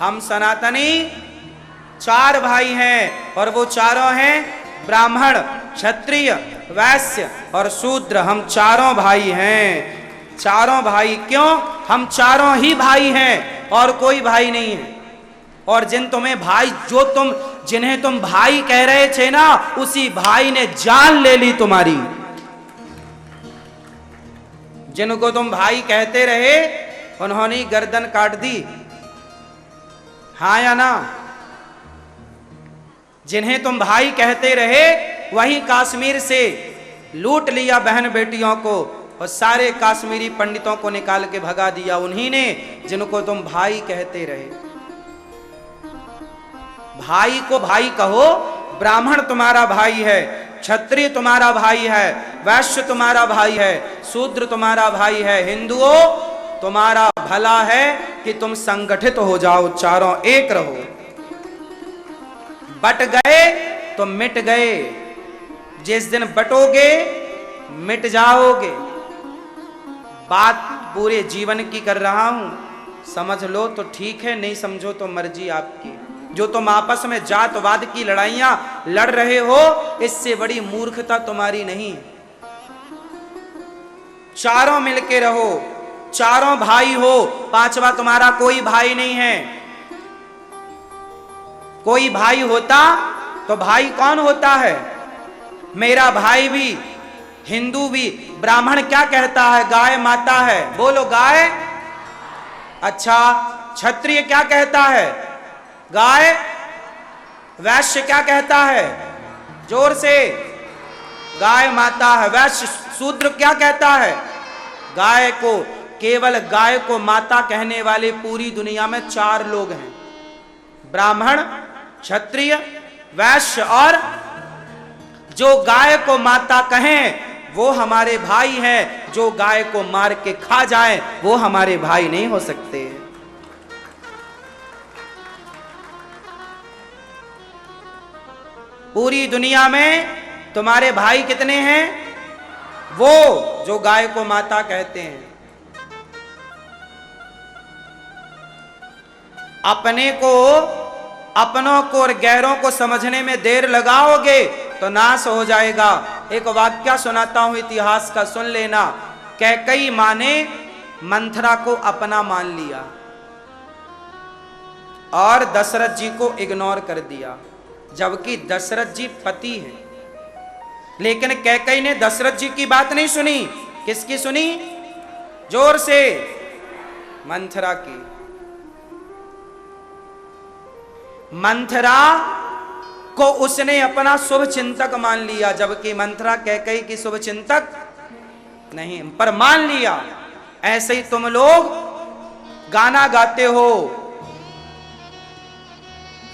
हम सनातनी 4 भाई हैं और वो चारों हैं ब्राह्मण, क्षत्रिय, वैश्य और शूद्र। हम चारों भाई हैं। चारों भाई क्यों? हम चारों ही भाई हैं और कोई भाई नहीं है। और जिन्हें तुम भाई कह रहे थे ना, उसी भाई ने जान ले ली तुम्हारी। जिनको तुम भाई कहते रहे उन्होंने गर्दन काट दी, हाँ या ना? जिन्हें तुम भाई कहते रहे वही कश्मीर से लूट लिया बहन बेटियों को और सारे कश्मीरी पंडितों को निकाल के भगा दिया उन्हीं ने, जिनको तुम भाई कहते रहे। भाई को भाई कहो। ब्राह्मण तुम्हारा भाई है, क्षत्रिय तुम्हारा भाई है, वैश्य तुम्हारा भाई है, शूद्र तुम्हारा भाई है। हिंदुओं, तुम्हारा भला है कि तुम संगठित हो जाओ, चारों एक रहो। बट गए तो मिट गए। जिस दिन बटोगे मिट जाओगे। बात पूरे जीवन की कर रहा हूं, समझ लो तो ठीक है, नहीं समझो तो मर्जी आपकी। जो तुम आपस में जातवाद की लड़ाइयां लड़ रहे हो, इससे बड़ी मूर्खता तुम्हारी नहीं। चारों मिलके रहो, चारों भाई हो, पांचवा तुम्हारा कोई भाई नहीं है। कोई भाई होता तो भाई कौन होता है? मेरा भाई भी, हिंदू भी। ब्राह्मण क्या कहता है? गाय माता है। बोलो गाय। अच्छा, क्षत्रिय क्या कहता है? गाय। वैश्य क्या कहता है? जोर से। गाय माता है। वैश्य। शूद्र क्या कहता है? गाय को। केवल गाय को माता कहने वाले पूरी दुनिया में 4 लोग हैं, ब्राह्मण, क्षत्रिय, वैश्य और जो गाय को माता कहें वो हमारे भाई हैं। जो गाय को मार के खा जाएं वो हमारे भाई नहीं हो सकते। पूरी दुनिया में तुम्हारे भाई कितने हैं? वो जो गाय को माता कहते हैं। अपनों को और गैरों को समझने में देर लगाओगे तो नाश हो जाएगा। एक वाक्य सुनाता हूं इतिहास का, सुन लेना। कैकई मां ने मंथरा को अपना मान लिया और दशरथ जी को इग्नोर कर दिया, जबकि दशरथ जी पति हैं। लेकिन कैकई ने दशरथ जी की बात नहीं सुनी। किसकी सुनी? जोर से। मंथरा की। मंथरा को उसने अपना शुभ चिंतक मान लिया, जबकि मंथरा कैकई की शुभ चिंतक नहीं, पर मान लिया। ऐसे ही तुम लोग गाना गाते हो,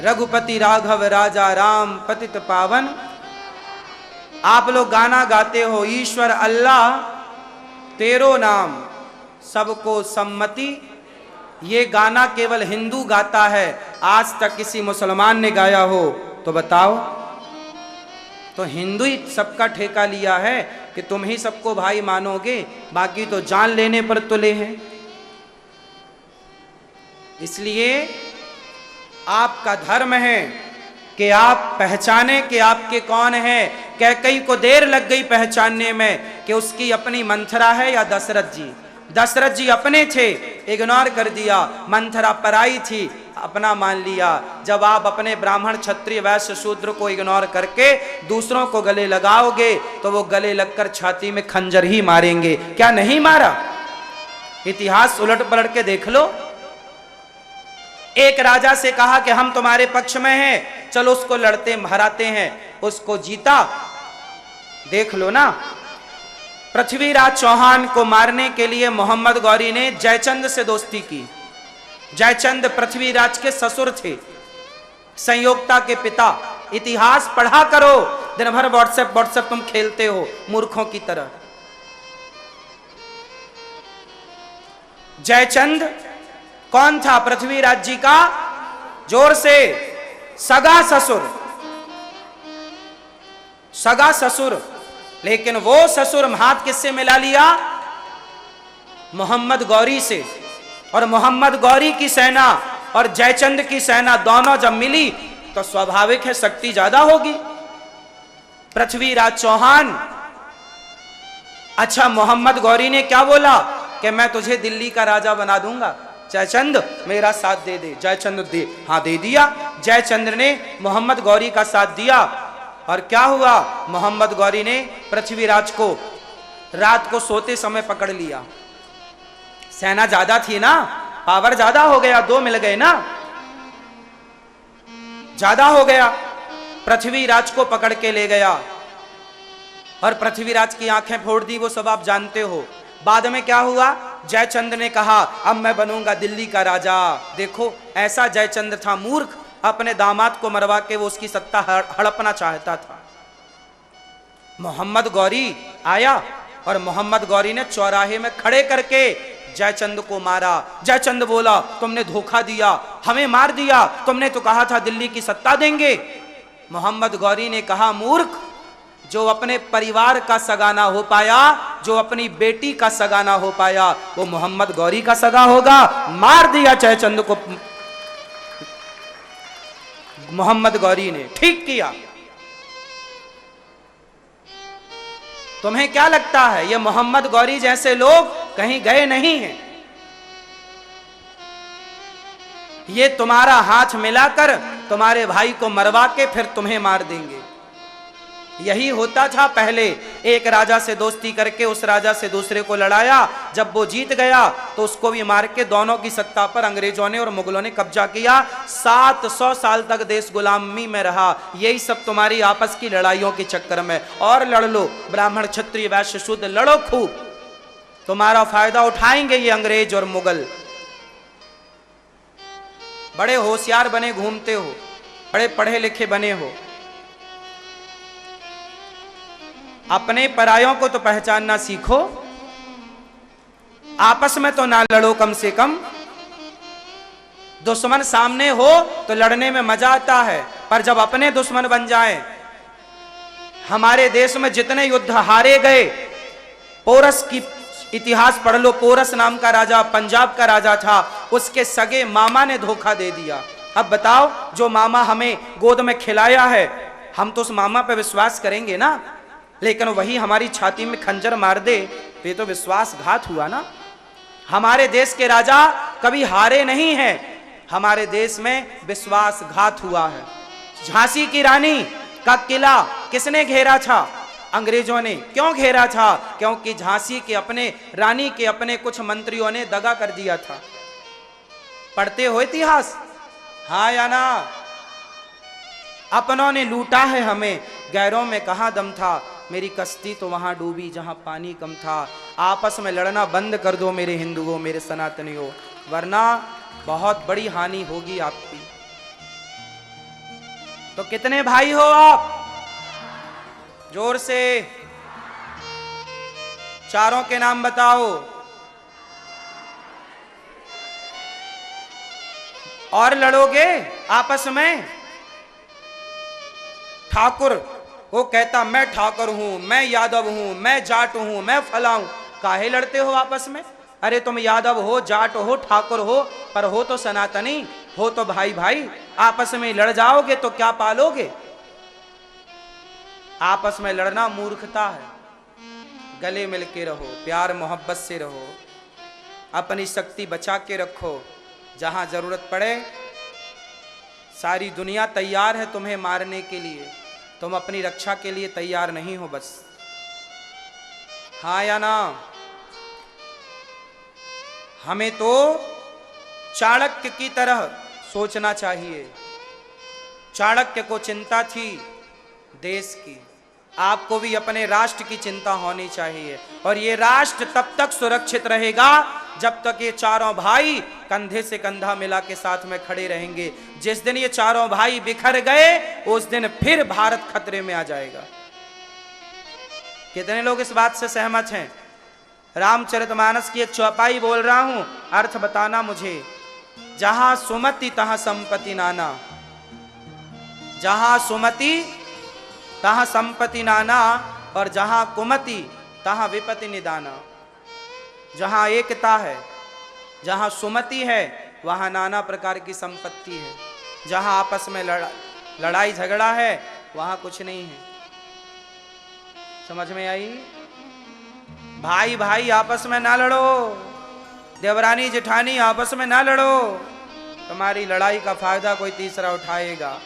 रघुपति राघव राजा राम पतित पावन। आप लोग गाना गाते हो, ईश्वर अल्लाह तेरो नाम सबको सम्मति। ये गाना केवल हिंदू गाता है, आज तक किसी मुसलमान ने गाया हो तो बताओ। तो हिंदू ही सबका ठेका लिया है कि तुम ही सबको भाई मानोगे, बाकी तो जान लेने पर तुले हैं। इसलिए आपका धर्म है कि आप पहचाने कि आपके कौन हैं। कैकई को देर लग गई पहचानने में कि उसकी अपनी मंथरा है या दशरथ जी। दशरथ जी अपने थे, इग्नोर कर दिया। मंथरा पराई थी, अपना मान लिया। जब आप अपने ब्राह्मण, क्षत्रिय, वैश्य, शूद्र को इग्नोर करके दूसरों को गले लगाओगे तो वो गले लगकर छाती में खंजर ही मारेंगे। क्या नहीं मारा? इतिहास उलट पलट के देख लो। एक राजा से कहा कि हम तुम्हारे पक्ष में हैं, चलो उसको लड़ते हराते हैं। उसको जीता। देख लो ना, पृथ्वीराज चौहान को मारने के लिए मोहम्मद गौरी ने जयचंद से दोस्ती की। जयचंद पृथ्वीराज के ससुर थे, संयोगता के पिता। इतिहास पढ़ा करो, दिन भर व्हाट्सएप तुम खेलते हो मूर्खों की तरह। जयचंद कौन था? पृथ्वीराज जी का, जोर से, सगा ससुर। सगा ससुर। लेकिन वो ससुर हाथ किससे मिला लिया? मोहम्मद गौरी से। और मोहम्मद गौरी की सेना और जयचंद की सेना दोनों जब मिली तो स्वाभाविक है शक्ति ज्यादा होगी। पृथ्वीराज चौहान, अच्छा मोहम्मद गौरी ने क्या बोला कि मैं तुझे दिल्ली का राजा बना दूंगा, जयचंद मेरा साथ दे दे। जयचंद दे, हाँ दे दिया। जयचंद्र ने मोहम्मद गौरी का साथ दिया और क्या हुआ, मोहम्मद गौरी ने पृथ्वीराज को रात को सोते समय पकड़ लिया। सेना ज्यादा थी ना, पावर ज्यादा हो गया, दो मिल गए ना, ज्यादा हो गया। पृथ्वीराज को पकड़ के ले गया और पृथ्वीराज की आंखें फोड़ दी, वो सब आप जानते हो। बाद में क्या हुआ, जयचंद ने कहा अब मैं बनूंगा दिल्ली का राजा। देखो ऐसा जयचंद था मूर्ख, अपने दामाद को मरवा के वो उसकी सत्ता हड़पना चाहता था। मोहम्मद गौरी आया और मोहम्मद गौरी ने चौराहे में खड़े करके जयचंद को मारा। जयचंद बोला तुमने धोखा दिया, हमें मार दिया, तुमने तो कहा था दिल्ली की सत्ता देंगे। मोहम्मद गौरी ने कहा मूर्ख, जो अपने परिवार का सगा ना हो पाया, जो अपनी बेटी का सगा ना हो पाया, वो मोहम्मद गौरी का सगा होगा। मार दिया जयचंद को मोहम्मद गौरी ने, ठीक किया। तुम्हें क्या लगता है ये मोहम्मद गौरी जैसे लोग कहीं गए नहीं हैं? ये तुम्हारा हाथ मिलाकर तुम्हारे भाई को मरवा के फिर तुम्हें मार देंगे। यही होता था पहले, एक राजा से दोस्ती करके उस राजा से दूसरे को लड़ाया, जब वो जीत गया तो उसको भी मार के दोनों की सत्ता पर अंग्रेजों ने और मुगलों ने कब्जा किया। 700 साल तक देश गुलामी में रहा। यही सब तुम्हारी आपस की लड़ाइयों के चक्कर में। और लड़ लो, ब्राह्मण क्षत्रिय वैश्य शूद्र लड़ो खूब, तुम्हारा फायदा उठाएंगे ये अंग्रेज और मुगल। बड़े होशियार बने घूमते हो, बड़े पढ़े लिखे बने हो, अपने परायों को तो पहचानना सीखो। आपस में तो ना लड़ो, कम से कम दुश्मन सामने हो तो लड़ने में मजा आता है, पर जब अपने दुश्मन बन जाएं। हमारे देश में जितने युद्ध हारे गए, पोरस की इतिहास पढ़ लो, पोरस नाम का राजा पंजाब का राजा था, उसके सगे मामा ने धोखा दे दिया। अब बताओ, जो मामा हमें गोद में खिलाया है, हम तो उस मामा पे विश्वास करेंगे ना, लेकिन वही हमारी छाती में खंजर मार दे तो ये तो विश्वासघात हुआ ना। हमारे देश के राजा कभी हारे नहीं हैं, हमारे देश में विश्वासघात हुआ है। झांसी की रानी का किला किसने घेरा था? अंग्रेजों ने। क्यों घेरा था? क्योंकि झांसी के अपने रानी के अपने कुछ मंत्रियों ने दगा कर दिया था। पढ़ते हो इतिहास, हाँ या ना? अपनों ने लूटा है हमें, गैरों में कहां दम था। मेरी कश्ती तो वहां डूबी जहां पानी कम था। आपस में लड़ना बंद कर दो मेरे हिंदुओं, मेरे सनातनियों, वरना बहुत बड़ी हानि होगी आपकी। तो कितने भाई हो आप? जोर से चारों के नाम बताओ। और लड़ोगे आपस में? ठाकुर वो कहता मैं ठाकुर हूं, मैं यादव हूं, मैं जाट हूं, मैं फला हूं। काहे लड़ते हो आपस में? अरे तुम यादव हो, जाट हो, ठाकुर हो, पर हो तो सनातनी, हो तो भाई भाई। आपस में लड़ जाओगे तो क्या पालोगे? आपस में लड़ना मूर्खता है। गले मिल के रहो, प्यार मोहब्बत से रहो, अपनी शक्ति बचा के रखो। जहां जरूरत पड़े सारी दुनिया तैयार है तुम्हें मारने के लिए, तुम अपनी रक्षा के लिए तैयार नहीं हो बस। हाँ या ना? हमें तो चाणक्य की तरह सोचना चाहिए। चाणक्य को चिंता थी देश की, आपको भी अपने राष्ट्र की चिंता होनी चाहिए। और ये राष्ट्र तब तक सुरक्षित रहेगा जब तक ये चारों भाई कंधे से कंधा मिला के साथ में खड़े रहेंगे। जिस दिन ये चारों भाई बिखर गए उस दिन फिर भारत खतरे में आ जाएगा। कितने लोग इस बात से सहमत हैं? रामचरितमानस की एक चौपाई बोल रहा हूं, अर्थ बताना मुझे। जहां सुमति तहां संपत्ति नाना, जहां सुमति तहां संपत्ति नाना, और जहां कुमति तहां विपत्ति निदाना। जहां एकता है, जहां सुमति है वहां नाना प्रकार की संपत्ति है। जहां आपस में लड़ाई झगड़ा है वहां कुछ नहीं है। समझ में आई? भाई भाई आपस में ना लड़ो, देवरानी जेठानी आपस में ना लड़ो, तुम्हारी लड़ाई का फायदा कोई तीसरा उठाएगा।